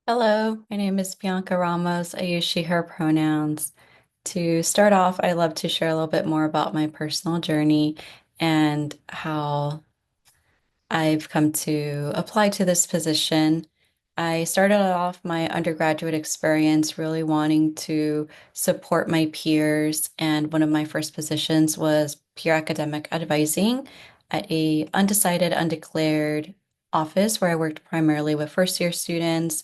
Hello, my name is Bianca Ramos. I use she, her pronouns. To start off, I love to share a little bit more about my personal journey and how I've come to apply to this position. I started off my undergraduate experience really wanting to support my peers, and one of my first positions was peer academic advising at a undecided, undeclared office where I worked primarily with first year students,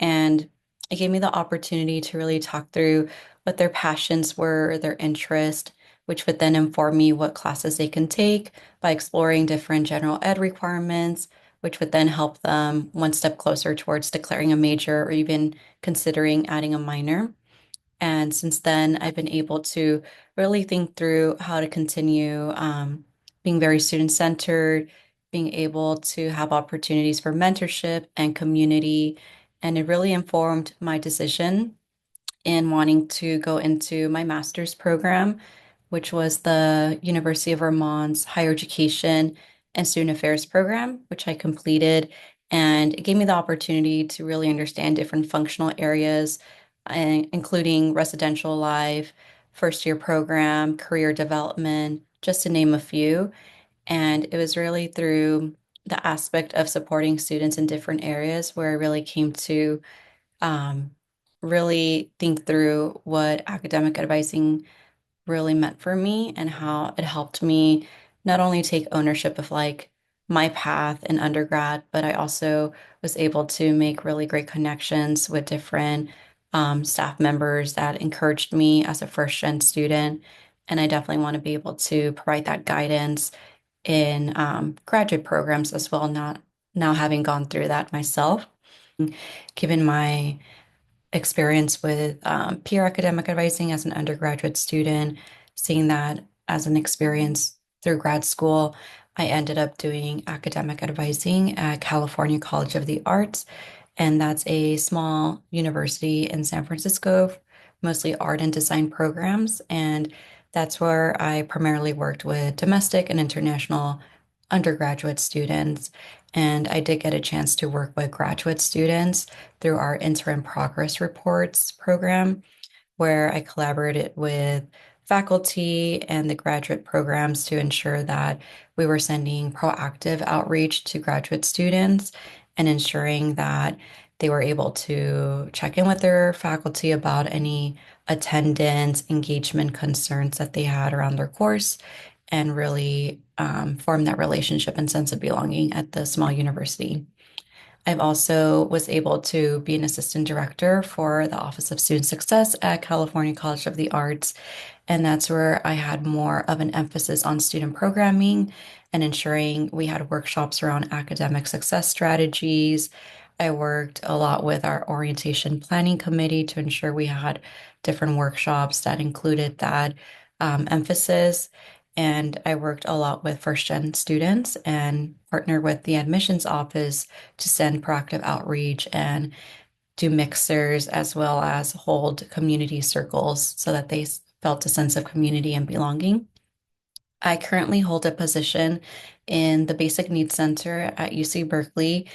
and it gave me the opportunity to really talk through what their passions were, their interest, which would then inform me what classes they can take by exploring different general ed requirements, which would then help them one step closer towards declaring a major or even considering adding a minor. And since then, I've been able to really think through how to continue being very student-centered, being able to have opportunities for mentorship and community. And it really informed my decision in wanting to go into my master's program, which was the University of Vermont's Higher Education and Student Affairs program, which I completed. And it gave me the opportunity to really understand different functional areas, including residential life, first year program, career development, just to name a few. And it was really through the aspect of supporting students in different areas where I really came to um, really think through what academic advising really meant for me and how it helped me not only take ownership of like my path in undergrad, but I also was able to make really great connections with different staff members that encouraged me as a first gen student. And I definitely want to be able to provide that guidance in graduate programs as well, not now having gone through that myself. Given my experience with peer academic advising as an undergraduate student, seeing that as an experience through grad school, I ended up doing academic advising at California College of the Arts, and that's a small university in San Francisco, mostly art and design programs. And that's where I primarily worked with domestic and international undergraduate students. And I did get a chance to work with graduate students through our interim progress reports program, where I collaborated with faculty and the graduate programs to ensure that we were sending proactive outreach to graduate students and ensuring that they were able to check in with their faculty about any attendance, engagement concerns that they had around their course, and really form that relationship and sense of belonging at the small university. I've also was able to be an assistant director for the Office of Student Success at California College of the Arts. And that's where I had more of an emphasis on student programming and ensuring we had workshops around academic success strategies. I worked a lot with our orientation planning committee to ensure we had different workshops that included that emphasis. And I worked a lot with first gen students and partnered with the admissions office to send proactive outreach and do mixers as well as hold community circles so that they felt a sense of community and belonging. I currently hold a position in the Basic Needs Center at UC Berkeley,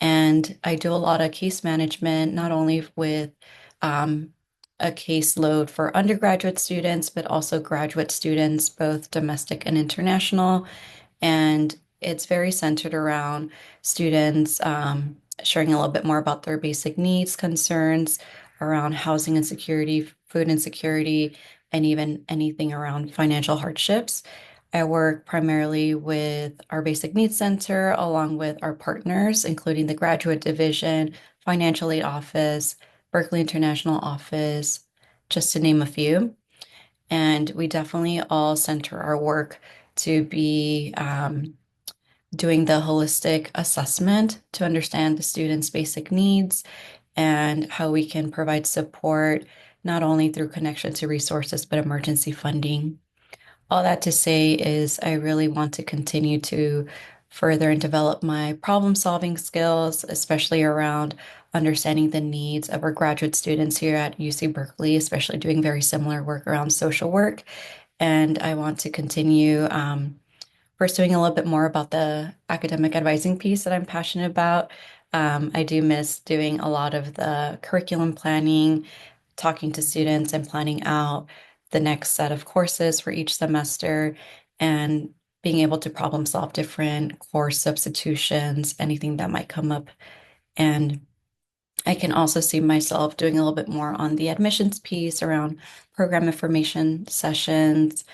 and I do a lot of case management, not only with um, a caseload for undergraduate students, but also graduate students, both domestic and international. And it's very centered around students sharing a little bit more about their basic needs, concerns around housing insecurity, food insecurity, and even anything around financial hardships. I work primarily with our Basic Needs Center, along with our partners, including the Graduate Division, Financial Aid Office, Berkeley International Office, just to name a few. And we definitely all center our work to be doing the holistic assessment to understand the student's basic needs and how we can provide support, not only through connection to resources, but emergency funding. All that to say is I really want to continue to further and develop my problem solving skills, especially around understanding the needs of our graduate students here at UC Berkeley, especially doing very similar work around social work. And I want to continue pursuing a little bit more about the academic advising piece that I'm passionate about, I do miss doing a lot of the curriculum planning, talking to students and planning out the next set of courses for each semester and being able to problem solve different course substitutions, anything that might come up. And I can also see myself doing a little bit more on the admissions piece around program information sessions,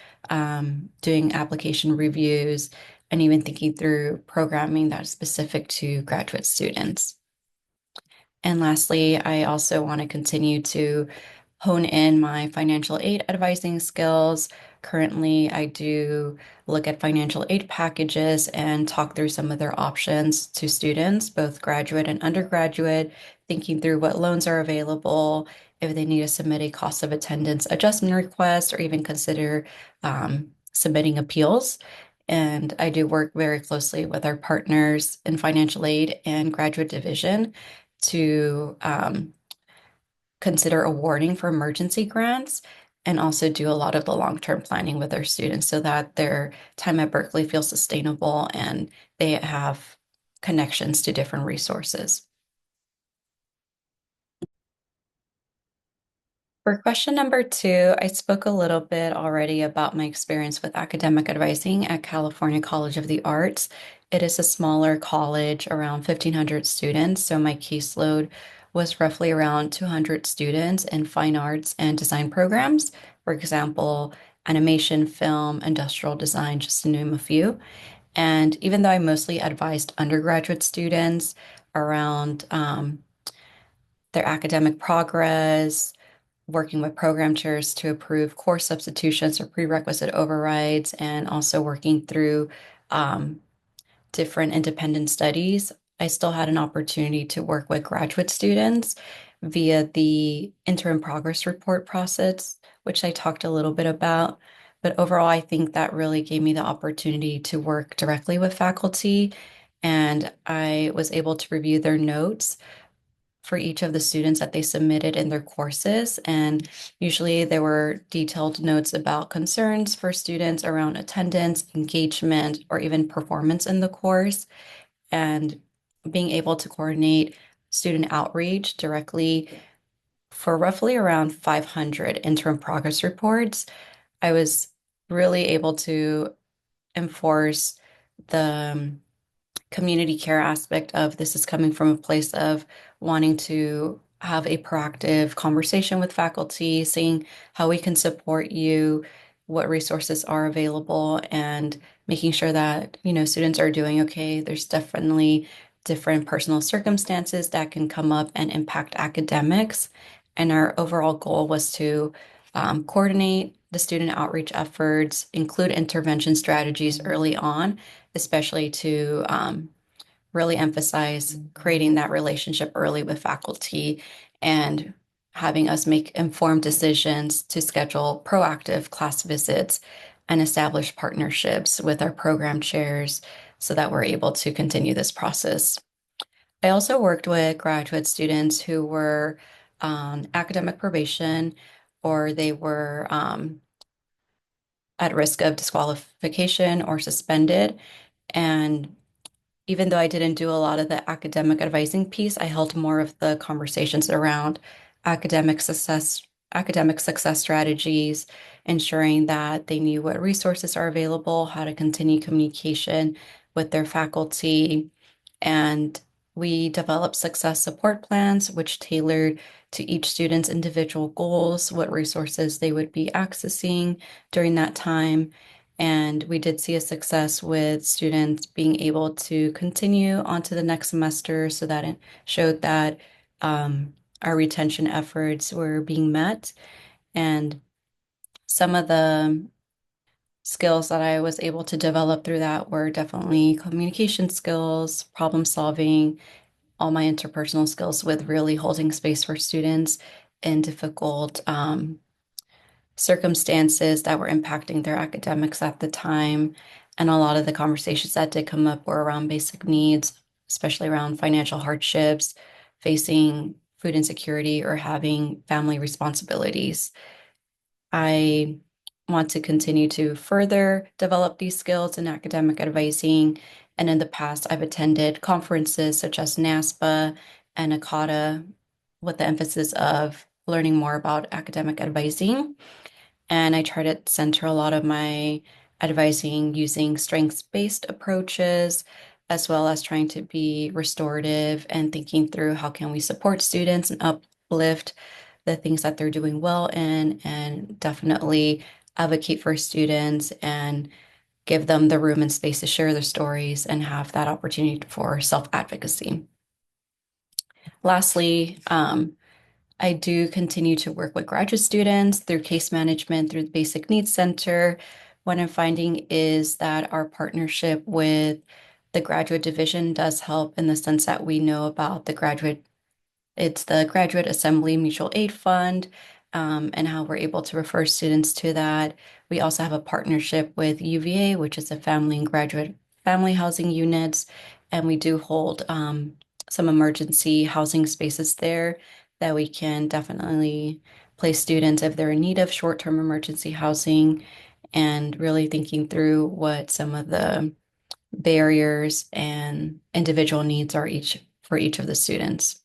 doing application reviews, and even thinking through programming that's specific to graduate students. And lastly, I also want to continue to hone in my financial aid advising skills. Currently, I do look at financial aid packages and talk through some of their options to students, both graduate and undergraduate, thinking through what loans are available, if they need to submit a cost of attendance adjustment request, or even consider submitting appeals. And I do work very closely with our partners in financial aid and graduate division to consider awarding for emergency grants and also do a lot of the long-term planning with our students so that their time at Berkeley feels sustainable and they have connections to different resources. For question number two, I spoke a little bit already about my experience with academic advising at California College of the Arts. It is a smaller college, around 1,500 students, so my caseload was roughly around 200 students in fine arts and design programs. For example, animation, film, industrial design, just to name a few. And even though I mostly advised undergraduate students around their academic progress, working with program chairs to approve course substitutions or prerequisite overrides, and also working through um, different independent studies. I still had an opportunity to work with graduate students via the interim progress report process, which I talked a little bit about. But overall, I think that really gave me the opportunity to work directly with faculty, and I was able to review their notes for each of the students that they submitted in their courses. And usually there were detailed notes about concerns for students around attendance, engagement, or even performance in the course. And being able to coordinate student outreach directly for roughly around 500 interim progress reports, I was really able to enforce the community care aspect of this is coming from a place of wanting to have a proactive conversation with faculty, seeing how we can support you, what resources are available, and making sure that, students are doing okay. There's definitely different personal circumstances that can come up and impact academics. And our overall goal was to coordinate the student outreach efforts, include intervention strategies early on, especially to really emphasize creating that relationship early with faculty and having us make informed decisions to schedule proactive class visits and establish partnerships with our program chairs so that we're able to continue this process. I also worked with graduate students who were on academic probation or they were at risk of disqualification or suspended. And even though I didn't do a lot of the academic advising piece, I held more of the conversations around academic success, academic success strategies, ensuring that they knew what resources are available, how to continue communication with their faculty, and we developed success support plans, which tailored to each student's individual goals, what resources they would be accessing during that time. And we did see a success with students being able to continue on to the next semester so that it showed that our retention efforts were being met. And some of the skills that I was able to develop through that were definitely communication skills, problem solving, all my interpersonal skills with really holding space for students in difficult circumstances that were impacting their academics at the time. And a lot of the conversations that did come up were around basic needs, especially around financial hardships, facing food insecurity, or having family responsibilities. I want to continue to further develop these skills in academic advising And in the past, I've attended conferences such as NASPA and ACADA with the emphasis of learning more about academic advising. And I try to center a lot of my advising using strengths-based approaches, as well as trying to be restorative and thinking through how can we support students and uplift the things that they're doing well in, and definitely advocate for students and give them the room and space to share their stories and have that opportunity for self-advocacy. Lastly, I do continue to work with graduate students through case management through the Basic Needs Center. What I'm finding is that our partnership with the graduate division does help in the sense that we know about it's the Graduate Assembly Mutual Aid Fund, and how we're able to refer students to that. We also have a partnership with UVA, which is a family and graduate family housing units, and we do hold some emergency housing spaces there that we can definitely place students if they're in need of short-term emergency housing, and really thinking through what some of the barriers and individual needs are each for each of the students.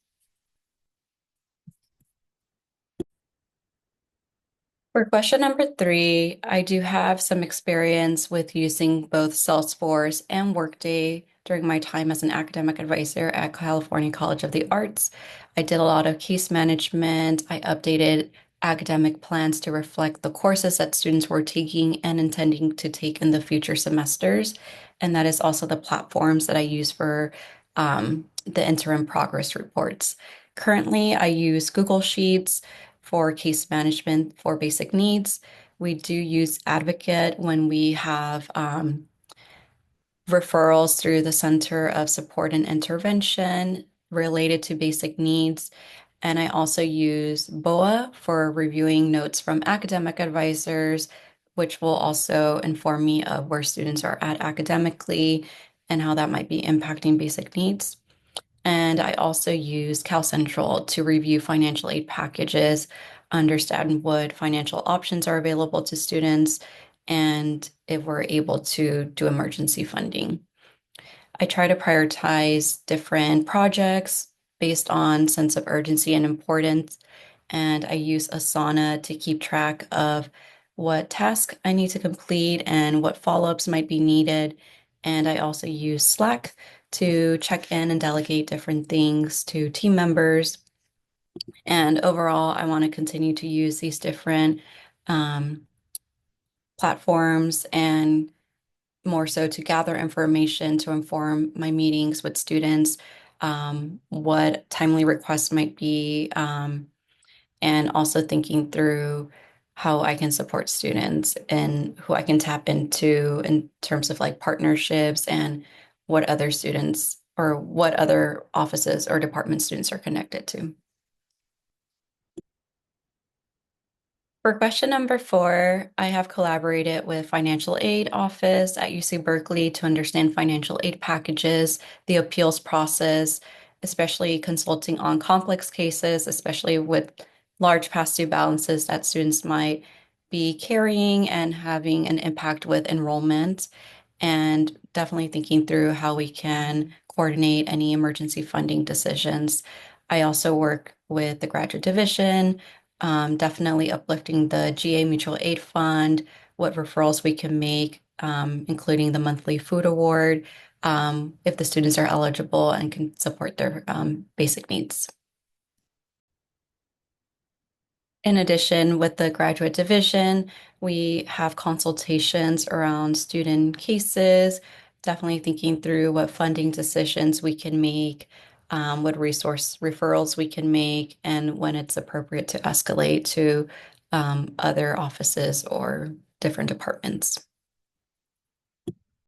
For question number three, I do have some experience with using both Salesforce and Workday during my time as an academic advisor at California College of the Arts. I did a lot of case management. I updated academic plans to reflect the courses that students were taking and intending to take in the future semesters. And that is also the platforms that I use for the interim progress reports. Currently, I use Google Sheets for case management for basic needs. We do use Advocate when we have referrals through the Center of Support and Intervention related to basic needs. And I also use BOA for reviewing notes from academic advisors, which will also inform me of where students are at academically and how that might be impacting basic needs. And I also use CalCentral to review financial aid packages, understand what financial options are available to students, and if we're able to do emergency funding. I try to prioritize different projects based on sense of urgency and importance, and I use Asana to keep track of what task I need to complete and what follow-ups might be needed. And I also use Slack to check in and delegate different things to team members. And overall, I want to continue to use these different um, platforms and more so to gather information to inform my meetings with students, what timely requests might be, and also thinking through how I can support students and who I can tap into in terms of like partnerships and what other students or what other offices or department students are connected to. For question number four, I have collaborated with Financial Aid Office at UC Berkeley to understand financial aid packages, the appeals process, especially consulting on complex cases, especially with large past due balances that students might be carrying and having an impact with enrollment, and definitely thinking through how we can coordinate any emergency funding decisions. I also work with the graduate division, definitely uplifting the GA Mutual Aid Fund, what referrals we can make, including the monthly food award, if the students are eligible and can support their basic needs. In addition, with the graduate division, we have consultations around student cases, definitely thinking through what funding decisions we can make, what resource referrals we can make, and when it's appropriate to escalate to other offices or different departments.